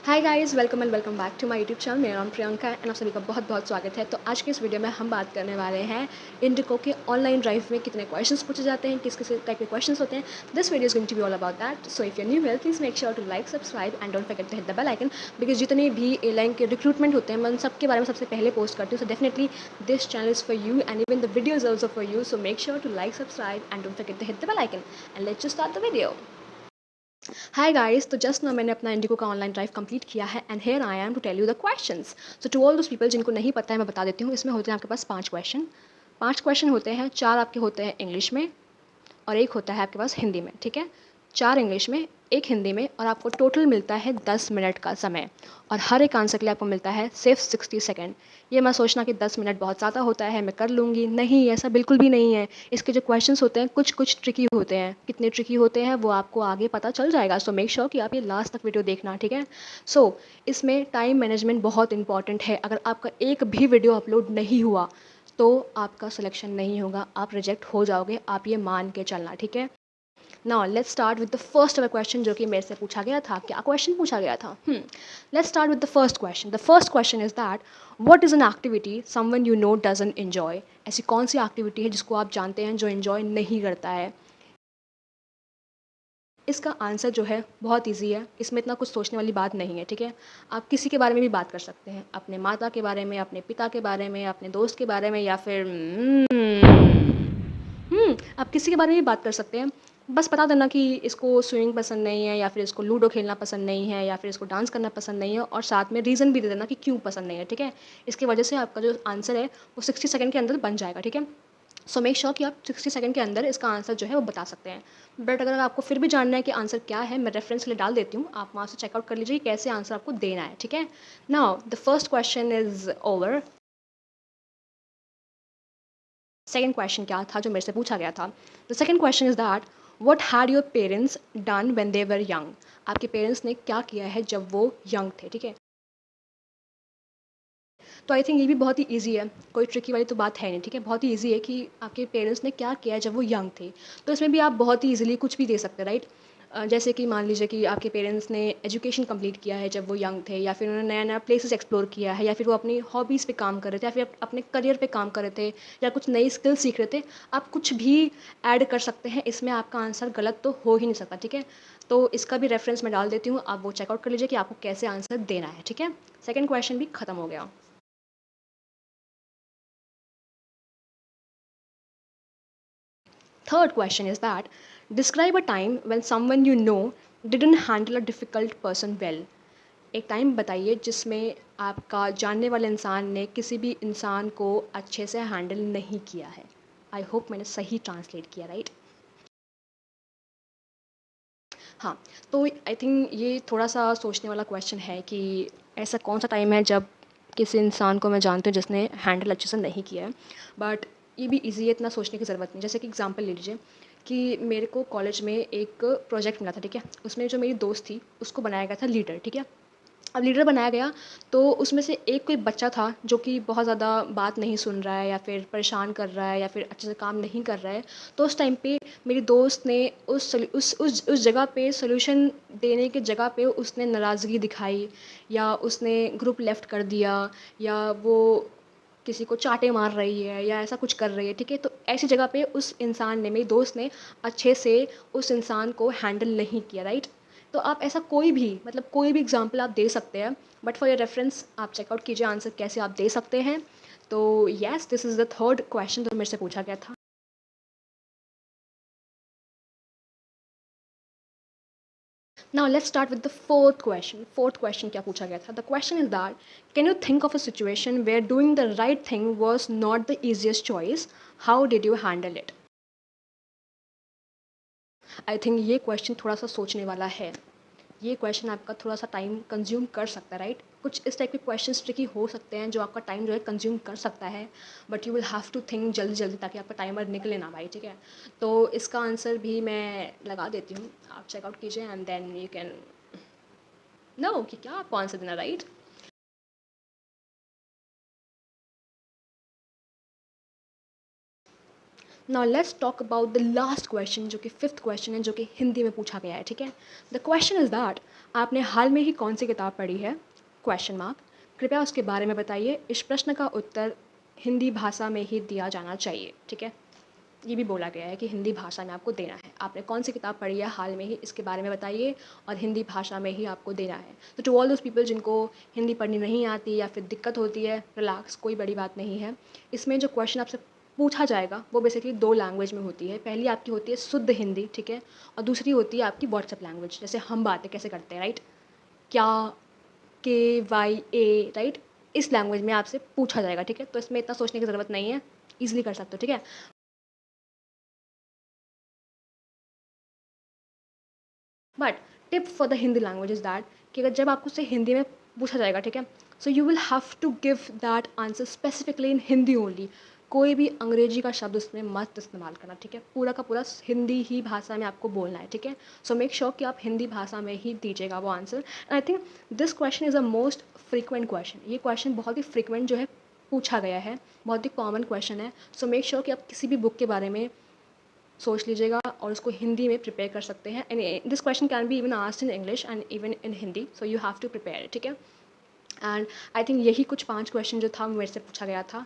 Hi guys, welcome and welcome back to my YouTube channel. मेरा नाम प्रियंका है and आप सभी का बहुत बहुत स्वागत है। तो आज के इस वीडियो में हम बात करने वाले हैं इंडिको के ऑनलाइन ड्राइव में कितने क्वेश्चंस पूछे जाते हैं, किस किस टाइप के क्वेश्चंस होते हैं। This video is going to be all about that. So if you new here, please make sure to like, subscribe and don't forget to hit the bell icon, because जितने भी airline के recruitment होते हैं मैं उन सबके बारे में सबसे पहले पोस्ट करती हूँ। So definitely this channel is for you and even the video is also for you. So make sure to like, subscribe and don't forget to hit the bell icon and let's just start the video. Hi guys, तो just ना मैंने अपना Indigo का online drive complete किया है and here I am to tell you the questions. So to all those people जिनको नहीं पता है मैं बता देती हूँ। इसमें होते हैं आपके पास 5 क्वेश्चन होते हैं। 4 आपके होते हैं इंग्लिश में और एक होता है आपके पास हिंदी में। ठीक है, 4 इंग्लिश में, एक हिंदी में, और आपको टोटल मिलता है 10 मिनट का समय। और हर एक आंसर के लिए आपको मिलता है सिर्फ 60 सेकेंड। ये मैं सोचना कि 10 मिनट बहुत ज़्यादा होता है, मैं कर लूँगी, नहीं, ऐसा बिल्कुल भी नहीं है। इसके जो क्वेश्चंस होते हैं कुछ कुछ ट्रिकी होते हैं। कितने ट्रिकी होते हैं वो आपको आगे पता चल जाएगा। सो मेक श्योर कि आप ये लास्ट तक वीडियो देखना। ठीक है, सो इसमें टाइम मैनेजमेंट बहुत इंपॉर्टेंट है। अगर आपका एक भी वीडियो अपलोड नहीं हुआ तो आपका सिलेक्शन नहीं होगा, आप रिजेक्ट हो जाओगे, आप ये मान के चलना। ठीक है, now let's start with the first ever question जो कि मेरे से पूछा गया था। क्या क्वेश्चन पूछा गया था? Let's start with the first question. The first question is that what is an activity someone you know doesn't enjoy. ऐसी कौन सी एक्टिविटी है जिसको आप जानते हैं जो एंजॉय नहीं करता है? इसका आंसर जो है बहुत इजी है, इसमें इतना कुछ सोचने वाली बात नहीं है। ठीक है, आप किसी के बारे में भी बात कर सकते हैं, अपने माता के बारे में, अपने पिता के बारे में, अपने दोस्त के बारे में, या फिर आप किसी के बारे में भी बात कर सकते हैं। बस बता देना कि इसको स्विमिंग पसंद नहीं है, या फिर इसको लूडो खेलना पसंद नहीं है, या फिर इसको डांस करना पसंद नहीं है, और साथ में रीज़न भी दे देना कि क्यों पसंद नहीं है। ठीक है, इसकी वजह से आपका जो आंसर है वो 60 सेकंड के अंदर बन जाएगा। ठीक है, सो मेक श्योर कि आप 60 सेकंड के अंदर इसका आंसर जो है वो बता सकते हैं। बट अगर आपको फिर भी जानना है कि आंसर क्या है, मैं रेफरेंस के लिए डाल देती हूँ, आप वहाँ से चेकआउट कर लीजिए कि कैसे आंसर आपको देना है। ठीक है, now the first question is over. Second question क्या था जो मेरे से पूछा गया था? The second question is that what had your parents done when they were young. आपके पेरेंट्स ने क्या किया है जब वो यंग थे? ठीक है, तो आई थिंक ये भी बहुत ही ईजी है, कोई ट्रिकी वाली तो बात है नहीं। ठीक है, बहुत ही ईजी है कि आपके पेरेंट्स ने क्या किया है जब वो यंग थे। तो इसमें भी आप बहुत ही ईजिली कुछ भी दे सकते हैं, राइट? जैसे कि मान लीजिए कि आपके पेरेंट्स ने एजुकेशन कंप्लीट किया है जब वो यंग थे, या फिर उन्होंने नया नया प्लेसेस एक्सप्लोर किया है, या फिर वो अपनी हॉबीज़ पे काम कर रहे थे, या फिर अपने करियर पे काम कर रहे थे, या कुछ नई स्किल सीख रहे थे। आप कुछ भी ऐड कर सकते हैं इसमें, आपका आंसर गलत तो हो ही नहीं सकता। ठीक है, तो इसका भी रेफरेंस मैं डाल देती हूँ, आप वो चेकआउट कर लीजिए कि आपको कैसे आंसर देना है। ठीक है, सेकेंड क्वेश्चन भी खत्म हो गया। Third question is that describe a time when someone you know didn't handle a difficult person well. एक टाइम बताइए जिसमें आपका जानने वाले इंसान ने किसी भी इंसान को अच्छे से हैंडल नहीं किया है। आई होप मैंने सही ट्रांसलेट किया, राइट? हाँ, तो आई थिंक ये थोड़ा सा सोचने वाला क्वेश्चन है कि ऐसा कौन सा टाइम है जब किसी इंसान को मैं जानती हूँ जिसने हैंडल अच्छे से नहीं किया है। बट ये भी ईज़ी है, इतना सोचने की ज़रूरत नहीं। जैसे कि एग्जांपल ले लीजिए कि मेरे को कॉलेज में एक प्रोजेक्ट मिला था। ठीक है, उसमें जो मेरी दोस्त थी उसको बनाया गया था लीडर। ठीक है, अब लीडर बनाया गया तो उसमें से एक कोई बच्चा था जो कि बहुत ज़्यादा बात नहीं सुन रहा है, या फिर परेशान कर रहा है, या फिर अच्छे से काम नहीं कर रहा है। तो उस टाइम पे मेरी दोस्त ने उस जगह पे सॉल्यूशन देने की जगह पे उसने नाराज़गी दिखाई, या उसने ग्रुप लेफ्ट कर दिया, या वो किसी को चाटे मार रही है, या ऐसा कुछ कर रही है। ठीक है, तो ऐसी जगह पे उस इंसान ने, मेरी दोस्त ने, अच्छे से उस इंसान को हैंडल नहीं किया, राइट? तो आप ऐसा कोई भी, मतलब कोई भी एग्जांपल आप दे सकते हैं, बट फॉर योर रेफरेंस आप चेकआउट कीजिए आंसर कैसे आप दे सकते हैं। तो yes, this is the third question जो मेरे से पूछा गया था। Now let's start with the fourth question. Fourth question क्या पूछा गया था? The question is that can you think of a situation where doing the right thing was not the easiest choice, how did you handle it? I think ये question थोड़ा सा सोचने वाला है। ये क्वेश्चन आपका थोड़ा सा टाइम कंज्यूम कर सकता है, राइट? कुछ इस टाइप के क्वेश्चंस ट्रिकी हो सकते हैं जो आपका टाइम जो है कंज्यूम कर सकता है, but you will have to think जल्दी जल्दी ताकि आपका टाइमर निकले ना भाई। ठीक है, तो इसका आंसर भी मैं लगा देती हूँ, आप चेकआउट कीजिए and then you can know कि क्या आपको आंसर देना, right? Now let's talk about the last question, जो कि फिफ्थ क्वेश्चन है, जो कि हिंदी में पूछा गया है, ठीक है। द क्वेश्चन इज़ दैट आपने हाल में ही कौन सी किताब पढ़ी है, क्वेश्चन मार्क, कृपया उसके बारे में बताइए। इस प्रश्न का उत्तर हिंदी भाषा में ही दिया जाना चाहिए, ठीक है। ये भी बोला गया है कि हिंदी भाषा में आपको देना है। आपने कौन सी किताब पढ़ी है हाल में ही, इसके बारे में बताइए और हिंदी भाषा में ही आपको देना है। तो टू ऑल दोज पीपल जिनको हिंदी पढ़नी नहीं आती या फिर दिक्कत होती है, रिलैक्स, कोई बड़ी बात नहीं है। इसमें जो क्वेश्चन आपसे पूछा जाएगा वो बेसिकली दो लैंग्वेज में होती है। पहली आपकी होती है शुद्ध हिंदी, ठीक है, और दूसरी होती है आपकी व्हाट्सएप लैंग्वेज, जैसे हम बातें कैसे करते हैं, राइट। क्या, के, वाई, ए, राइट, इस लैंग्वेज में आपसे पूछा जाएगा, ठीक है। तो इसमें इतना सोचने की ज़रूरत नहीं है, ईजिली कर सकते हो, ठीक है। But tip for the Hindi language is that कि अगर जब आपको उससे हिंदी में पूछा जाएगा, ठीक है, so you will have to give that answer specifically in Hindi only. कोई भी अंग्रेजी का शब्द उसमें मत इस्तेमाल करना, ठीक है। पूरा का पूरा हिंदी ही भाषा में आपको बोलना है, ठीक है। सो मेक श्योर कि आप हिंदी भाषा में ही दीजिएगा वो answer. And I think this question is a most frequent question. ये क्वेश्चन बहुत ही फ्रीक्वेंट जो है पूछा गया है, बहुत ही कॉमन क्वेश्चन है। सो मेक श्योर कि आप किसी भी बुक के बारे में सोच लीजिएगा और उसको हिंदी में प्रिपेयर कर सकते हैं। And this question can be even asked in English and even in Hindi, so you have to prepare, ठीक है। एंड आई थिंक यही कुछ 5 क्वेश्चन जो था मेरे से पूछा गया था।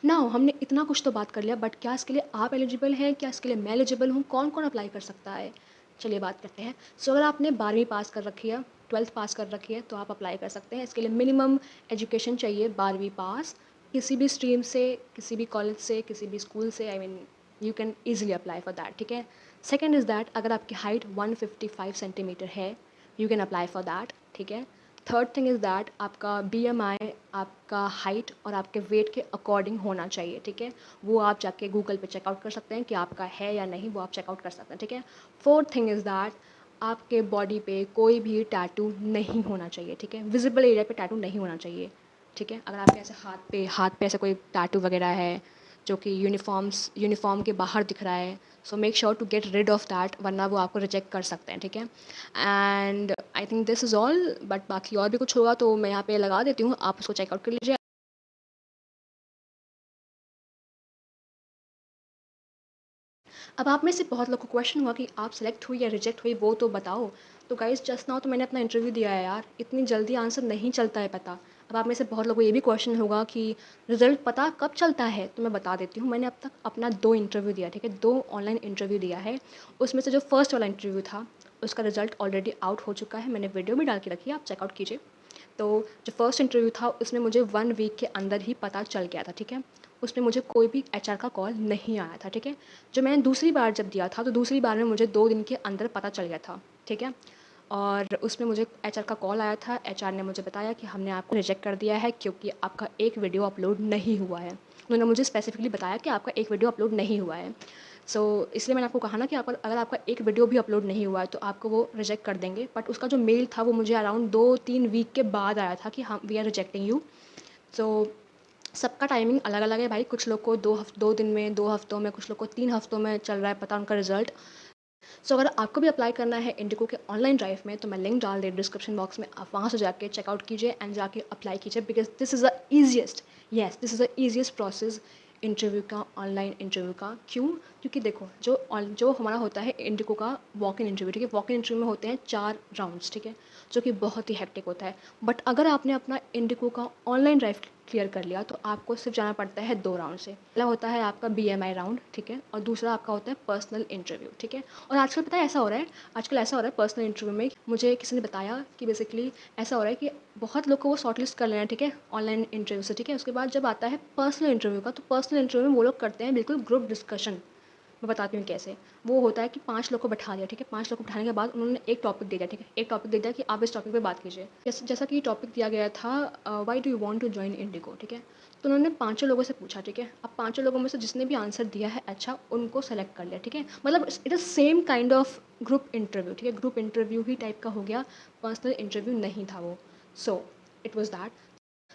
नाउ हमने इतना कुछ तो बात कर लिया, बट क्या इसके लिए आप एलिजिबल हैं, क्या इसके लिए मैं एलिजिबल हूँ, कौन कौन अप्लाई कर सकता है, चलिए बात करते हैं। सो अगर आपने 12वीं पास कर रखी है, 12th पास कर रखी है, तो आप अप्लाई कर सकते हैं। इसके लिए मिनिमम एजुकेशन चाहिए 12वीं पास, किसी भी स्ट्रीम से, किसी भी कॉलेज से, किसी भी स्कूल से, I mean you can easily apply for that, ठीक है। सेकेंड इज़ दैट अगर आपकी हाइट 155 सेंटीमीटर है, you can apply for that, ठीक है। थर्ड थिंग इज़ दैट आपका BMI आपका हाइट और आपके वेट के अकॉर्डिंग होना चाहिए, ठीक है। वो आप जाके गूगल पे चेकआउट कर सकते हैं कि आपका है या नहीं, वो आप चेकआउट कर सकते हैं, ठीक है। फोर्थ थिंग इज़ दैट आपके बॉडी पे कोई भी टैटू नहीं होना चाहिए, ठीक है। विजिबल एरिया पे टैटू नहीं होना चाहिए, ठीक है। अगर आपके ऐसे हाथ पे ऐसा कोई टैटू वगैरह है जो कि यूनिफॉर्म के बाहर दिख रहा है, so make sure to get rid of that, वरना वो आपको रिजेक्ट कर सकते हैं, ठीक है। And I think this is all, but बाकी और भी कुछ होगा तो मैं यहाँ पे लगा देती हूँ, आप उसको चेकआउट कर लीजिए। अब आप में से बहुत लोग को क्वेश्चन हुआ कि आप सेलेक्ट हुई या रिजेक्ट हुई वो तो बताओ। तो गाइज़ जस्ट नाउ तो मैंने अपना इंटरव्यू दिया है यार, इतनी जल्दी आंसर नहीं चलता है पता। अब आप में से बहुत लोगों को ये भी क्वेश्चन होगा कि रिज़ल्ट पता कब चलता है, तो मैं बता देती हूँ। मैंने अब तक अपना 2 इंटरव्यू दिया, ठीक है, 2 ऑनलाइन इंटरव्यू दिया है। उसमें से जो फर्स्ट वाला इंटरव्यू था उसका रिज़ल्ट ऑलरेडी आउट हो चुका है, मैंने वीडियो भी डाल के रखी है, आप चेकआउट कीजिए। तो जो फर्स्ट इंटरव्यू था उसमें मुझे 1 वीक के अंदर ही पता चल गया था, ठीक है। उसमें मुझे कोई भी HR का कॉल नहीं आया था, ठीक है। जो मैंने दूसरी बार जब दिया था तो दूसरी बार में मुझे 2 दिन के अंदर पता चल गया था, ठीक है। और उसमें मुझे HR का कॉल आया था, HR ने मुझे बताया कि हमने आपको रिजेक्ट कर दिया है क्योंकि आपका एक वीडियो अपलोड नहीं हुआ है। उन्होंने मुझे स्पेसिफिकली बताया कि आपका एक वीडियो अपलोड नहीं हुआ है। सो इसलिए मैंने आपको कहा ना कि आप अगर आपका एक वीडियो भी अपलोड नहीं हुआ है तो आपको वो रिजेक्ट कर देंगे। बट उसका जो मेल था वो मुझे अराउंड 2-3 वीक के बाद आया था कि हम वी आर रिजेक्टिंग यू। सो सबका टाइमिंग अलग अलग है भाई, कुछ लोग को 2 दिन में, 2 हफ्तों में, कुछ लोग को 3 हफ्तों में चल रहा है पता उनका रिजल्ट। सो अगर आपको भी अप्लाई करना है इंडिगो के ऑनलाइन ड्राइव में तो मैं लिंक डाल दे डिस्क्रिप्शन बॉक्स में, आप वहाँ से जाके चेकआउट कीजिए एंड जाके अप्लाई कीजिए, because this is the easiest, yes this is the easiest process interview का, ऑनलाइन इंटरव्यू का। क्यों? क्योंकि देखो जो हमारा होता है इंडिगो का वॉक इन इंटरव्यू, ठीक है, वॉक इन इंटरव्यू में होते हैं 4 राउंड्स, ठीक है, जो कि बहुत ही हेक्टिक होता है। बट अगर आपने अपना इंडिगो का ऑनलाइन ड्राइव क्लियर कर लिया तो आपको सिर्फ जाना पड़ता है 2 राउंड से। पहला होता है आपका BMI राउंड, ठीक है, और दूसरा आपका होता है पर्सनल इंटरव्यू, ठीक है। और आजकल पता है ऐसा हो रहा है, आजकल ऐसा हो रहा है पर्सनल इंटरव्यू में, मुझे किसी ने बताया कि बेसिकली ऐसा हो रहा है कि बहुत लोग को वो शॉर्टलिस्ट कर लेना है, ठीक है, ऑनलाइन इंटरव्यू से, ठीक है। उसके बाद जब आता है पर्सनल इंटरव्यू का, तो पर्सनल इंटरव्यू में वो लोग करते हैं बिल्कुल ग्रुप डिस्कशन। मैं बताती हूँ कैसे। वो होता है कि 5 लोग को बैठा दिया, ठीक है, 5 लोग को बैठाने के बाद उन्होंने एक टॉपिक दे दिया, ठीक है, एक टॉपिक दे दिया कि आप इस टॉपिक पे बात कीजिए। जैसा कि टॉपिक दिया गया था, why do you want to join IndiGo, ठीक है। तो उन्होंने पाँचों लोगों से पूछा, ठीक है। अब पाँचों लोगों में से जिसने भी आंसर दिया है अच्छा, उनको सेलेक्ट कर लिया, ठीक है। मतलब it is same kind of group interview, ठीक है, ग्रुप इंटरव्यू ही टाइप का हो गया, पर्सनल इंटरव्यू नहीं था वो। So it was that.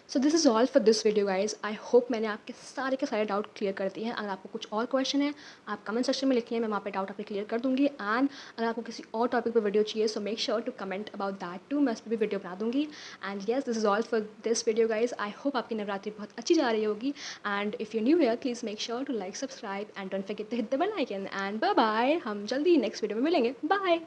So this is all for this video guys. I hope मैंने आपके सारे के सारे डाउट क्लियर कर दिए हैं। अगर आपको कुछ और क्वेश्चन है, आप कमेंट सेक्शन में लिखिए, मैं वहाँ पे डाउट आपके क्लियर कर दूँगी। एंड अगर आपको किसी और टॉपिक पे वीडियो चाहिए, so make sure to comment about that too, मैं उस पर भी वीडियो बना दूँगी। And yes, this is all for this video guys. I hope आपकी नवरात्रि बहुत अच्छी जा रही होगी। And if you new here, please make sure to like, subscribe and don't forget to hit the bell icon. And bye bye, हम जल्दी next video में मिलेंगे। बाय।